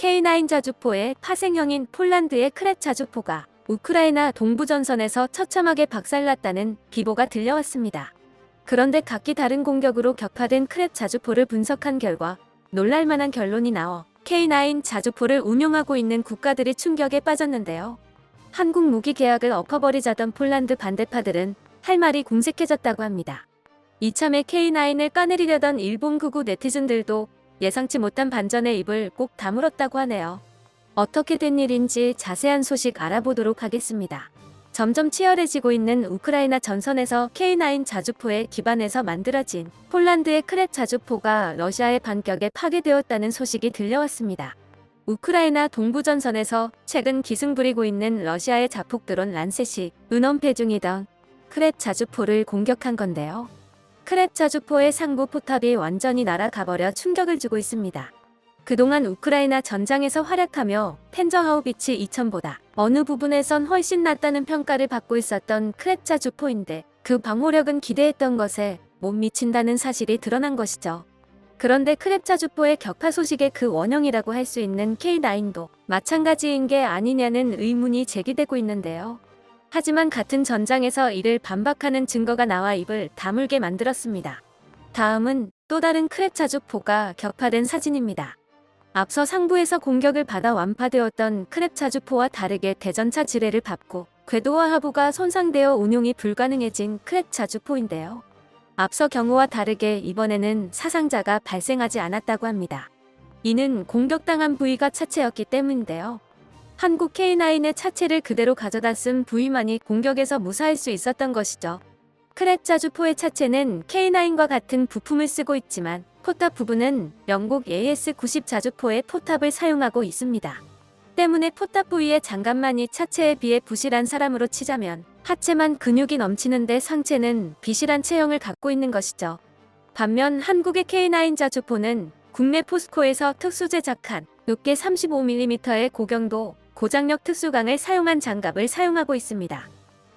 K9 자주포의 파생형인 폴란드의 크랩 자주포가 우크라이나 동부전선에서 처참하게 박살났다는 비보가 들려왔습니다. 그런데 각기 다른 공격으로 격파된 크랩 자주포를 분석한 결과 놀랄만한 결론이 나와 K9 자주포를 운용하고 있는 국가들이 충격에 빠졌는데요. 한국 무기 계약을 엎어버리자던 폴란드 반대파들은 할 말이 궁색해졌다고 합니다. 이참에 K9을 까내리려던 일본 극우 네티즌들도 예상치 못한 반전의 입을 꼭 다물었다고 하네요. 어떻게 된 일인지 자세한 소식 알아보도록 하겠습니다. 점점 치열해지고 있는 우크라이나 전선에서 K9 자주포에 기반해서 만들어진 폴란드의 크랩 자주포가 러시아의 반격에 파괴되었다는 소식이 들려왔습니다. 우크라이나 동부전선에서 최근 기승 부리고 있는 러시아의 자폭 드론 란셋이 은원패 중이던 크랩 자주포를 공격한 건데요. 크랩 자주포의 상부 포탑이 완전히 날아가버려 충격을 주고 있습니다. 그동안 우크라이나 전장에서 활약하며 펜저하우비치 2000보다 어느 부분에선 훨씬 낫다는 평가를 받고 있었던 크랩 자주포인데 그 방호력은 기대했던 것에 못 미친다는 사실이 드러난 것이죠. 그런데 크랩 자주포의 격파 소식의 그 원형이라고 할 수 있는 K9도 마찬가지인 게 아니냐는 의문이 제기되고 있는데요. 하지만 같은 전장에서 이를 반박하는 증거가 나와 입을 다물게 만들었습니다. 다음은 또 다른 크랩 자주포가 격파된 사진입니다. 앞서 상부에서 공격을 받아 완파되었던 크랩 자주포와 다르게 대전차 지뢰를 밟고 궤도와 하부가 손상되어 운용이 불가능해진 크랩 자주포인데요. 앞서 경우와 다르게 이번에는 사상자가 발생하지 않았다고 합니다. 이는 공격당한 부위가 차체였기 때문인데요. 한국 K9의 차체를 그대로 가져다 쓴 부위만이 공격에서 무사할 수 있었던 것이죠. 크랩 자주포의 차체는 K9과 같은 부품을 쓰고 있지만 포탑 부분은 영국 AS-90 자주포의 포탑을 사용하고 있습니다. 때문에 포탑 부위의 장갑만이 차체에 비해 부실한 사람으로 치자면 하체만 근육이 넘치는데 상체는 비실한 체형을 갖고 있는 것이죠. 반면 한국의 K9 자주포는 국내 포스코에서 특수 제작한 두께 35mm의 고경도 고장력 특수강을 사용한 장갑을 사용하고 있습니다.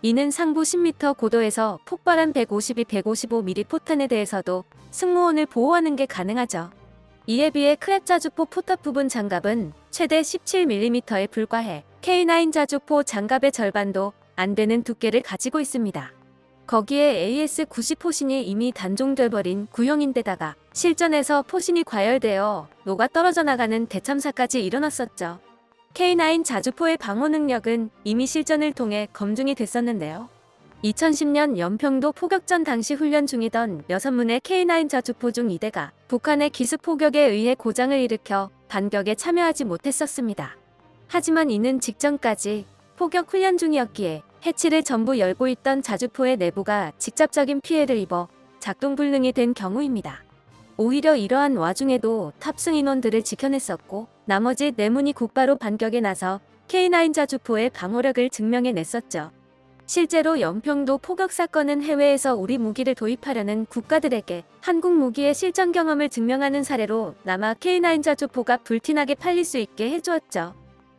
이는 상부 10m 고도에서 폭발한 152-155mm 포탄에 대해서도 승무원을 보호하는 게 가능하죠. 이에 비해 크랩 자주포 포탑 부분 장갑은 최대 17mm에 불과해 K9 자주포 장갑의 절반도 안 되는 두께를 가지고 있습니다. 거기에 AS-90 포신이 이미 단종돼버린 구형인데다가 실전에서 포신이 과열되어 녹아 떨어져 나가는 대참사까지 일어났었죠. K9 자주포의 방어 능력은 이미 실전을 통해 검증이 됐었는데요. 2010년 연평도 포격전 당시 훈련 중이던 6문의 K9 자주포 중 2대가 북한의 기습 포격에 의해 고장을 일으켜 반격에 참여하지 못했었습니다. 하지만 이는 직전까지 포격 훈련 중이었기에 해치를 전부 열고 있던 자주포의 내부가 직접적인 피해를 입어 작동불능이 된 경우입니다. 오히려 이러한 와중에도 탑승 인원들을 지켜냈었고 나머지 4문이 곧바로 반격에 나서 K9 자주포의 방어력을 증명해냈었죠. 실제로 연평도 포격 사건은 해외에서 우리 무기를 도입하려는 국가들에게 한국 무기의 실전 경험을 증명하는 사례로 남아 K9 자주포가 불티나게 팔릴 수 있게 해주었죠.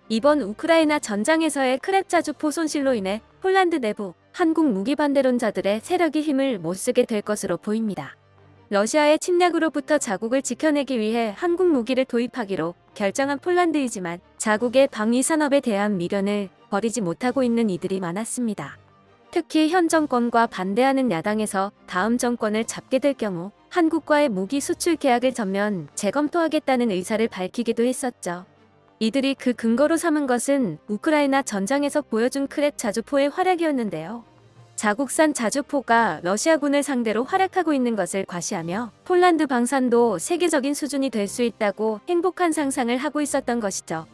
이번 우크라이나 전장에서의 크랩 자주포 손실로 인해 폴란드 내부 한국 무기 반대론자들의 세력이 힘을 못쓰게 될 것으로 보입니다. 러시아의 침략으로부터 자국을 지켜내기 위해 한국 무기를 도입하기로 결정한 폴란드이지만 자국의 방위 산업에 대한 미련을 버리지 못하고 있는 이들이 많았습니다. 특히 현 정권과 반대하는 야당에서 다음 정권을 잡게 될 경우 한국과의 무기 수출 계약을 전면 재검토하겠다는 의사를 밝히기도 했었죠. 이들이 그 근거로 삼은 것은 우크라이나 전장에서 보여준 크랩 자주포의 활약이었는데요. 자국산 자주포가 러시아군을 상대로 활약하고 있는 것을 과시하며 폴란드 방산도 세계적인 수준이 될 수 있다고 행복한 상상을 하고 있었던 것이죠.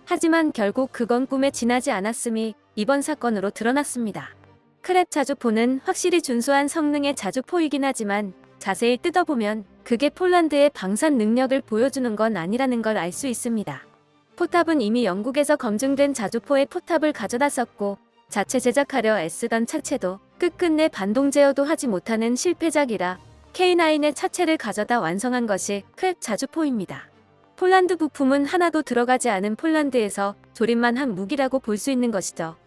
하지만 결국 그건 꿈에 지나지 않았음이 이번 사건으로 드러났습니다. 크랩 자주포는 확실히 준수한 성능의 자주포이긴 하지만 자세히 뜯어보면 그게 폴란드의 방산 능력을 보여주는 건 아니라는 걸 알 수 있습니다. 포탑은 이미 영국에서 검증된 자주포의 포탑을 가져다 썼고 자체 제작하려 애쓰던 차체도 끝끝내 반동 제어도 하지 못하는 실패작이라 K9의 차체를 가져다 완성한 것이 크랩 자주포입니다. 폴란드 부품은 하나도 들어가지 않은 폴란드에서 조립만 한 무기라고 볼 수 있는 것이죠.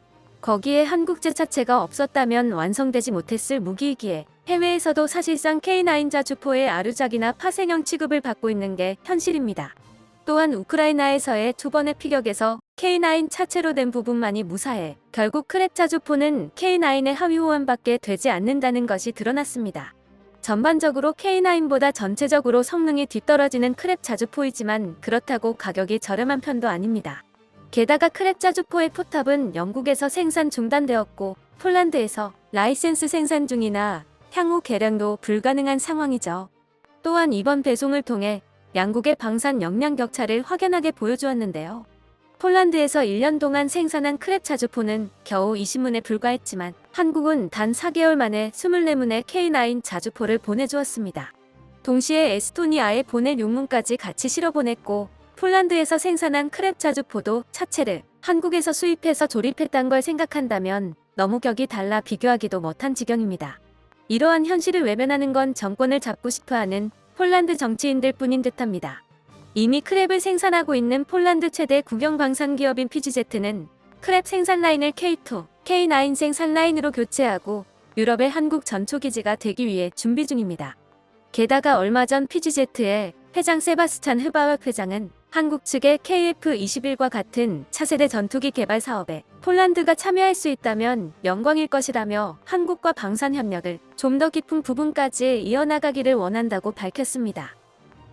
거기에 한국제 차체가 없었다면 완성되지 못했을 무기이기에 해외에서도 사실상 K9 자주포의 아류작이나 파생형 취급을 받고 있는 게 현실입니다. 또한 우크라이나에서의 두 번의 피격에서 K9 차체로 된 부분만이 무사해 결국 크랩 자주포는 K9의 하위 호환밖에 되지 않는다는 것이 드러났습니다. 전반적으로 K9보다 전체적으로 성능이 뒤떨어지는 크랩 자주포이지만 그렇다고 가격이 저렴한 편도 아닙니다. 게다가 크랩 자주포의 포탑은 영국에서 생산 중단되었고 폴란드에서 라이센스 생산 중이나 향후 개량도 불가능한 상황이죠. 또한 이번 배송을 통해 양국의 방산 역량 격차를 확연하게 보여주었는데요. 폴란드에서 1년 동안 생산한 크랩 자주포는 겨우 20문에 불과했지만 한국은 단 4개월 만에 24문의 K9 자주포를 보내주었습니다. 동시에 에스토니아에 보낼 6문까지 같이 실어보냈고 폴란드에서 생산한 크랩 자주포도 차체를 한국에서 수입해서 조립했단 걸 생각한다면 너무 격이 달라 비교하기도 못한 지경입니다. 이러한 현실을 외면하는 건 정권을 잡고 싶어하는 폴란드 정치인들 뿐인 듯합니다. 이미 크랩을 생산하고 있는 폴란드 최대 국영 방산 기업인 PGZ는 크랩 생산 라인을 K2, K9 생산 라인으로 교체하고 유럽의 한국 전초기지가 되기 위해 준비 중입니다. 게다가 얼마 전 PGZ의 회장 세바스찬 흐바흐 회장은 한국 측의 KF-21과 같은 차세대 전투기 개발 사업에 폴란드가 참여할 수 있다면 영광일 것이라며 한국과 방산 협력을 좀 더 깊은 부분까지 이어나가기를 원한다고 밝혔습니다.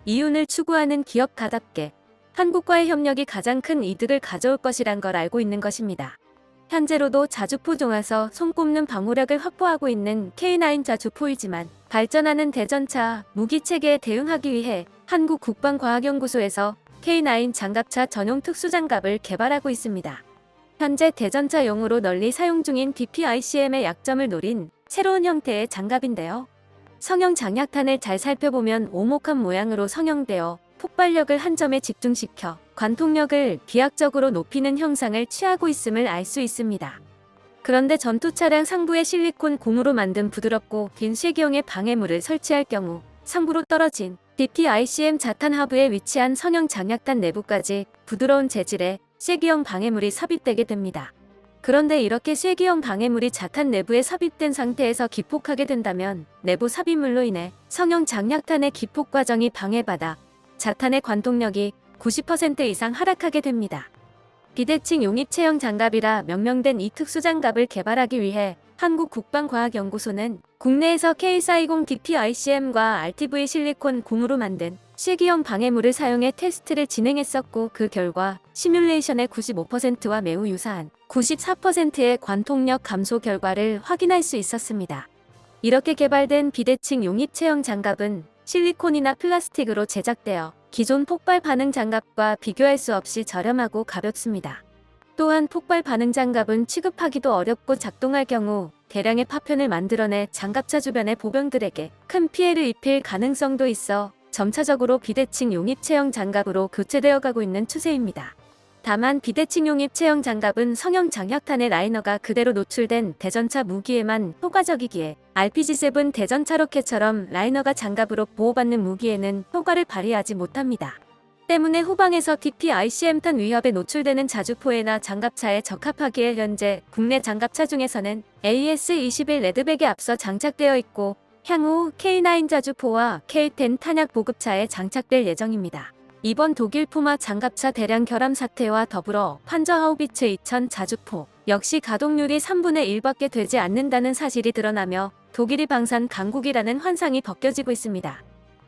이윤을 추구하는 기업가답게 한국과의 협력이 가장 큰 이득을 가져올 것이란 걸 알고 있는 것입니다. 현재로도 자주포 중에서 손꼽는 방호력을 확보하고 있는 K9 자주포이지만 발전하는 대전차 무기체계에 대응하기 위해 한국 국방과학연구소에서 K9 장갑차 전용 특수장갑을 개발하고 있습니다. 현재 대전차용으로 널리 사용 중인 DPICM의 약점을 노린 새로운 형태의 장갑인데요. 성형 장약탄을 잘 살펴보면 오목한 모양으로 성형되어 폭발력을 한 점에 집중시켜 관통력을 비약적으로 높이는 형상을 취하고 있음을 알 수 있습니다. 그런데 전투 차량 상부에 실리콘 고무로 만든 부드럽고 긴 쐐기형의 방해물을 설치할 경우 상부로 떨어진 DPICM 자탄 하부에 위치한 성형 장약탄 내부까지 부드러운 재질의 쐐기형 방해물이 삽입되게 됩니다. 그런데 이렇게 쐐기형 방해물이 자탄 내부에 삽입된 상태에서 기폭하게 된다면 내부 삽입물로 인해 성형 장약탄의 기폭 과정이 방해받아 자탄의 관통력이 90% 이상 하락하게 됩니다. 비대칭 용입 체형 장갑이라 명명된 이 특수장갑을 개발하기 위해 한국국방과학연구소는 국내에서 K420 DPICM과 RTV 실리콘 고무로 만든 쐐기형 방해물을 사용해 테스트를 진행했었고 그 결과 시뮬레이션의 95%와 매우 유사한 94%의 관통력 감소 결과를 확인할 수 있었습니다. 이렇게 개발된 비대칭 용입 체형 장갑은 실리콘이나 플라스틱으로 제작되어 기존 폭발 반응 장갑과 비교할 수 없이 저렴하고 가볍습니다. 또한 폭발 반응 장갑은 취급하기도 어렵고 작동할 경우 대량의 파편을 만들어내 장갑차 주변의 보병들에게 큰 피해를 입힐 가능성도 있어 점차적으로 비대칭 용입 체형 장갑으로 교체되어 가고 있는 추세입니다. 다만 비대칭 용입 체형 장갑은 성형 장약탄의 라이너가 그대로 노출된 대전차 무기에만 효과적이기에 RPG-7 대전차 로켓처럼 라이너가 장갑으로 보호받는 무기에는 효과를 발휘하지 못합니다. 때문에 후방에서 DPICM탄 위협에 노출되는 자주포에나 장갑차에 적합하기에 현재 국내 장갑차 중에서는 AS-21 레드백에 앞서 장착되어 있고 향후 K9 자주포와 K10 탄약 보급차에 장착될 예정입니다. 이번 독일 푸마 장갑차 대량 결함 사태와 더불어 판저하우비츠 2000 자주포 역시 가동률이 3분의 1밖에 되지 않는다는 사실이 드러나며 독일이 방산 강국이라는 환상이 벗겨지고 있습니다.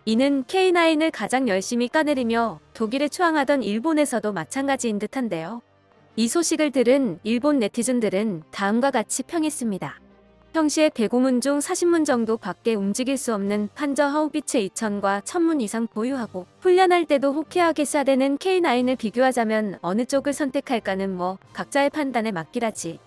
이는 K9을 가장 열심히 까내리며 독일에 추앙하던 일본에서도 마찬가지인 듯한데요. 이 소식을 들은 일본 네티즌들은 다음과 같이 평했습니다. 평시에 105문 중 40문 정도 밖에 움직일 수 없는 판저 하우비츠 2000과 1000문 이상 보유하고 훈련할 때도 호쾌하게 쏴대는 K9을 비교하자면 어느 쪽을 선택할까는 각자의 판단에 맡기라지.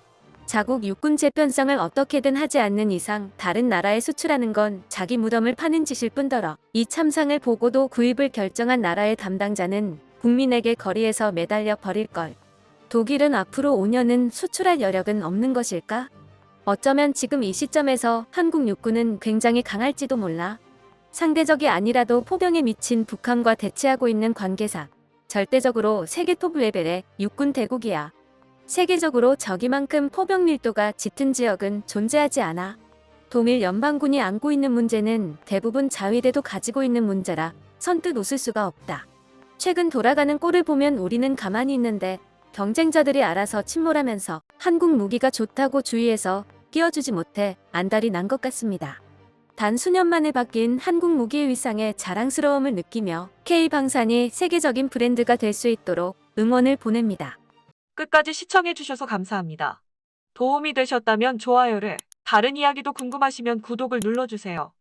자국 육군 재편성을 어떻게든 하지 않는 이상 다른 나라에 수출하는 건 자기 무덤을 파는 짓일 뿐더러 이 참상을 보고도 구입을 결정한 나라의 담당자는 국민에게 거리에서 매달려 버릴걸. 독일은 앞으로 5년은 수출할 여력은 없는 것일까? 어쩌면 지금 이 시점에서 한국 육군은 굉장히 강할지도 몰라. 상대적이 아니라도 포병에 미친 북한과 대치하고 있는 관계상 절대적으로 세계 톱 레벨의 육군 대국이야. 세계적으로 저기만큼 포병 밀도가 짙은 지역은 존재하지 않아. 동일 연방군이 안고 있는 문제는 대부분 자위대도 가지고 있는 문제라 선뜻 웃을 수가 없다. 최근 돌아가는 꼴을 보면 우리는 가만히 있는데 경쟁자들이 알아서 침몰하면서 한국 무기가 좋다고 주위에서 끼워주지 못해 안달이 난 것 같습니다. 단 수년 만에 바뀐 한국 무기의 위상에 자랑스러움을 느끼며 K방산이 세계적인 브랜드가 될 수 있도록 응원을 보냅니다. 끝까지 시청해주셔서 감사합니다. 도움이 되셨다면 좋아요를, 다른 이야기도 궁금하시면 구독을 눌러주세요.